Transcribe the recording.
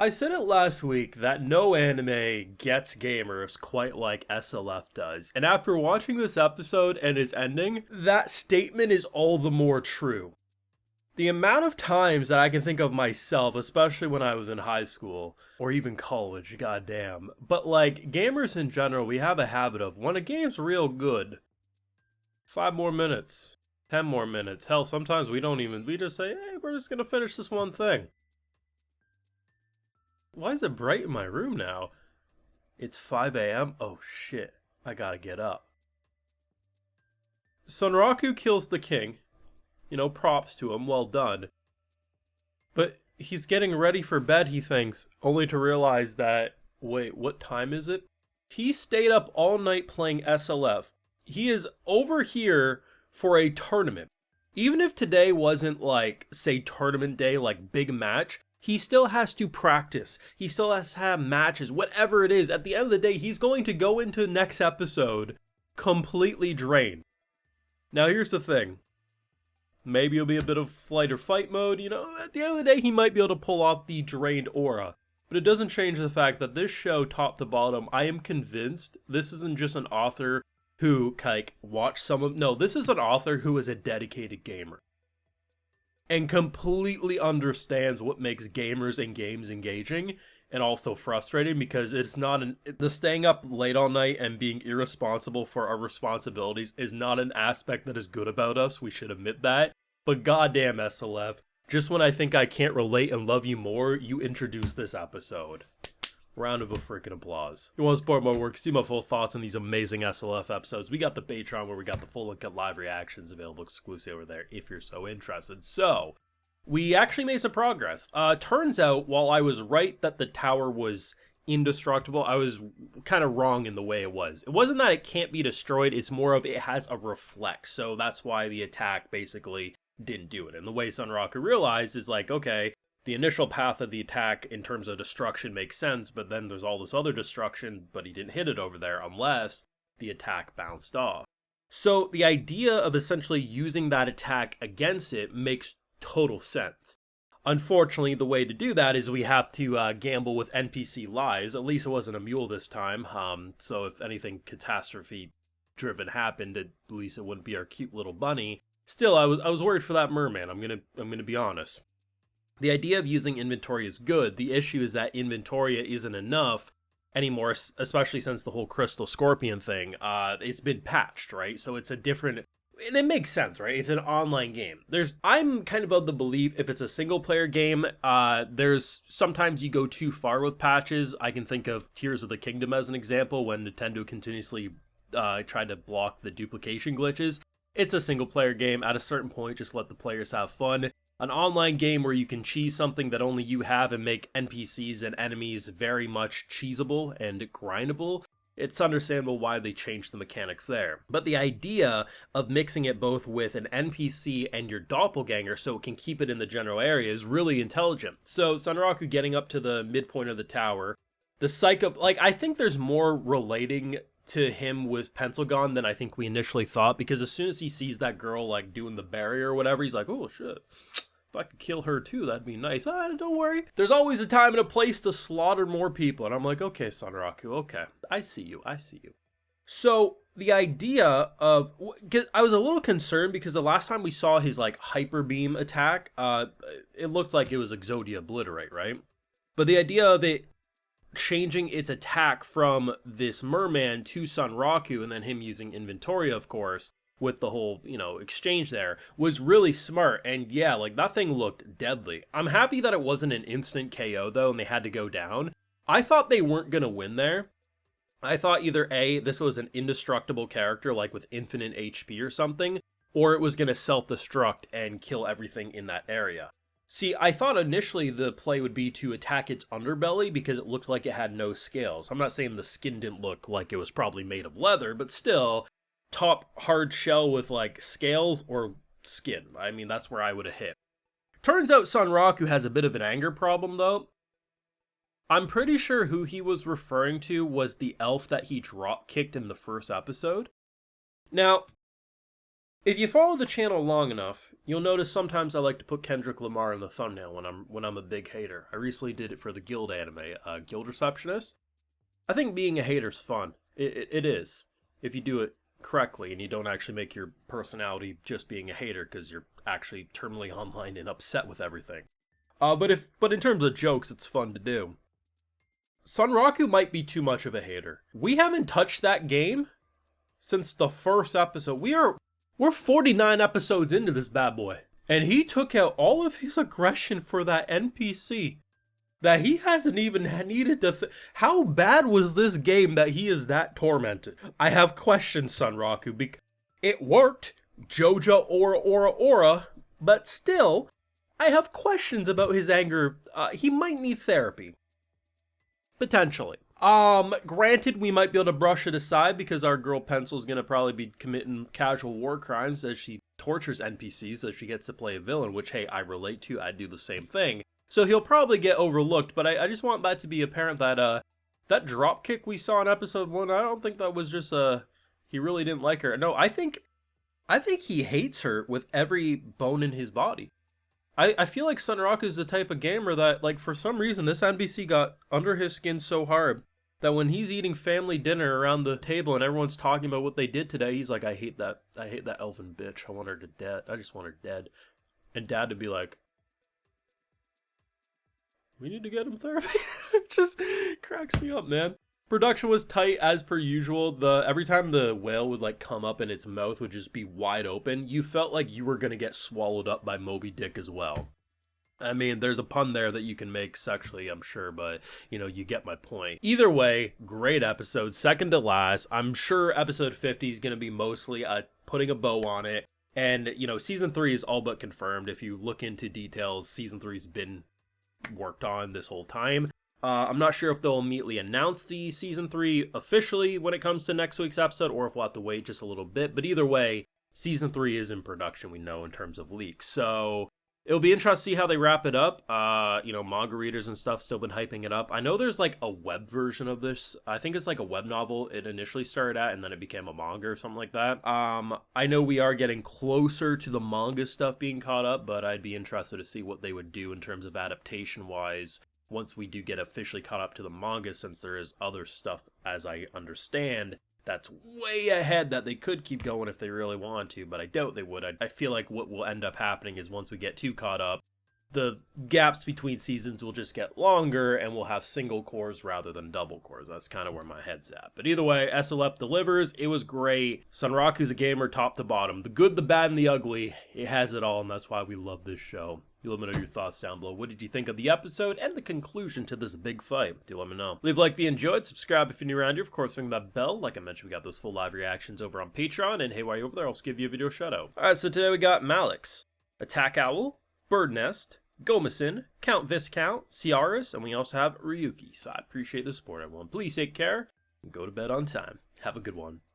I said it last week that no anime gets gamers quite like SLF does. And after watching this episode and its ending, that statement is all the more true. The amount of times that I can think of myself, especially when I was in high school or even college, goddamn. But like gamers in general, we have a habit of when a game's real good, 5 more minutes, 10 more minutes. Hell, sometimes we just say, hey, we're just gonna finish this one thing. Why is it bright in my room now? It's 5 a.m. Oh shit, I gotta get up. Sunraku kills the king. You know, props to him, well done. But he's getting ready for bed, he thinks, only to realize that, wait, what time is it? He stayed up all night playing SLF. He is over here for a tournament. Even if today wasn't like, say, tournament day, like big match, he still has to practice. He still has to have matches, whatever it is. At the end of the day, he's going to go into the next episode completely drained. Now, here's the thing. Maybe it'll be a bit of flight or fight mode, you know, at the end of the day, he might be able to pull off the drained aura. But it doesn't change the fact that this show, top to bottom, I am convinced this isn't just an author who, like, watched some of... No, this is an author who is a dedicated gamer. And completely understands what makes gamers and games engaging and also frustrating, because it's not the staying up late all night and being irresponsible for our responsibilities is not an aspect that is good about us. We should admit that. But goddamn SLF, just when I think I can't relate and love you more, you introduce this episode. Round of a freaking applause. If you want to support my work, see my full thoughts on these amazing SLF episodes, we got the Patreon where we got the full uncut live reactions available exclusively over there if you're so interested. So, we actually made some progress. Turns out, while I was right that the tower was indestructible, I was kind of wrong in the way it was. It wasn't that it can't be destroyed, it's more of it has a reflect, so that's why the attack basically didn't do it. And the way Sunraku realized is like, okay, the initial path of the attack in terms of destruction makes sense, but then there's all this other destruction, but he didn't hit it over there unless the attack bounced off. So the idea of essentially using that attack against it makes total sense. Unfortunately, the way to do that is we have to gamble with NPC lives. At least it wasn't a mule this time, so if anything catastrophe-driven happened, at least it wouldn't be our cute little bunny. Still, I was worried for that merman, I'm gonna be honest. The idea of using inventory is good. The issue is that inventory isn't enough anymore, especially since the whole Crystal Scorpion thing. It's been patched, right? So it's a different... And it makes sense, right? It's an online game. I'm kind of the belief if it's a single player game, there's sometimes you go too far with patches. I can think of Tears of the Kingdom as an example when Nintendo continuously tried to block the duplication glitches. It's a single player game. At a certain point, just let the players have fun. An online game where you can cheese something that only you have and make NPCs and enemies very much cheesable and grindable, it's understandable why they changed the mechanics there. But the idea of mixing it both with an NPC and your doppelganger so it can keep it in the general area is really intelligent. So Sunraku getting up to the midpoint of the tower, the psycho... Like, I think there's more relating to him with Pencilgon than I think we initially thought, because as soon as he sees that girl, like, doing the barrier or whatever, he's like, oh, shit. If I could kill her too, that'd be nice. Don't worry. There's always a time and a place to slaughter more people. And I'm like, okay, Sunraku, okay. I see you. So the idea of... I was a little concerned because the last time we saw his, like, hyper beam attack, it looked like it was Exodia Obliterate, right? But the idea of it changing its attack from this merman to Sunraku and then him using Inventory, of course, with the whole, you know, exchange there, was really smart. And yeah, like, that thing looked deadly. I'm happy that it wasn't an instant KO, though, and they had to go down. I thought they weren't going to win there. I thought either A, this was an indestructible character, like with infinite HP or something, or it was going to self-destruct and kill everything in that area. See, I thought initially the play would be to attack its underbelly because it looked like it had no scales. I'm not saying the skin didn't look like it was probably made of leather, but still... top hard shell with like scales or skin. I mean, that's where I would have hit. Turns out Sunraku has a bit of an anger problem though. I'm pretty sure who he was referring to was the elf that he drop kicked in the first episode. Now, If you follow the channel long enough, you'll notice sometimes I like to put Kendrick Lamar in the thumbnail when I'm a big hater. I recently did it for the Guild anime, Guild Receptionist. I think being a hater's fun. It is, if you do it correctly and you don't actually make your personality just being a hater because you're actually terminally online and upset with everything. But in terms of jokes, it's fun to do. Sunraku might be too much of a hater. We haven't touched that game since the first episode. We're 49 episodes into this bad boy, and he took out all of his aggression for that NPC that he hasn't even needed to. How bad was this game that he is that tormented? I have questions, Sunraku. It worked, Joja Aura, but still, I have questions about his anger. He might need therapy. Potentially. Granted, we might be able to brush it aside because our girl Pencil's gonna probably be committing casual war crimes as she tortures NPCs as she gets to play a villain, which, hey, I relate to. I do the same thing. So he'll probably get overlooked, but I just want that to be apparent that, that drop kick we saw in episode 1, I don't think that was just, he really didn't like her. No, I think he hates her with every bone in his body. I feel like Sunraku is the type of gamer that, like, for some reason, this NPC got under his skin so hard that when he's eating family dinner around the table and everyone's talking about what they did today, he's like, I hate that elfin bitch. I want her to dead. I just want her dead. And Dad to be like, we need to get him therapy. It just cracks me up, man. Production was tight as per usual. Every time the whale would like come up and its mouth would just be wide open, you felt like you were gonna get swallowed up by Moby Dick as well. I mean, there's a pun there that you can make sexually, I'm sure, but, you know, you get my point. Either way, great episode, second to last. I'm sure episode 50 is going to be mostly putting a bow on it. And, you know, season 3 is all but confirmed. If you look into details, season 3's been worked on this whole time. I'm not sure if they'll immediately announce the season 3 officially when it comes to next week's episode, or if we'll have to wait just a little bit. But either way, season 3 is in production, we know, in terms of leaks. So it'll be interesting to see how they wrap it up. You know, manga readers and stuff still been hyping it up. I know there's like a web version of this. I think it's like a web novel it initially started at, and then it became a manga or something like that. I know we are getting closer to the manga stuff being caught up, but I'd be interested to see what they would do in terms of adaptation-wise once we do get officially caught up to the manga, since there is other stuff, as I understand, that's way ahead that they could keep going if they really want to, but I doubt they would. I feel like what will end up happening is once we get too caught up, the gaps between seasons will just get longer and we'll have single cores rather than double cores. That's kind of where my head's at. But either way, SLF delivers. It was great. Sunraku's a gamer top to bottom. The good, the bad, and the ugly. It has it all, and that's why we love this show. You let me know your thoughts down below. What did you think of the episode and the conclusion to this big fight? Do let me know. Leave a like if you enjoyed. Subscribe if you're new around here. Of course, ring that bell. Like I mentioned, we got those full live reactions over on Patreon. And hey, while you're over there, I'll just give you a video shout out. Alright, so today we got Malix, Attack Owl, Bird Nest, Gomison, Count Viscount, Ciaris, and we also have Ryuki. So I appreciate the support, everyone. Please take care and go to bed on time. Have a good one.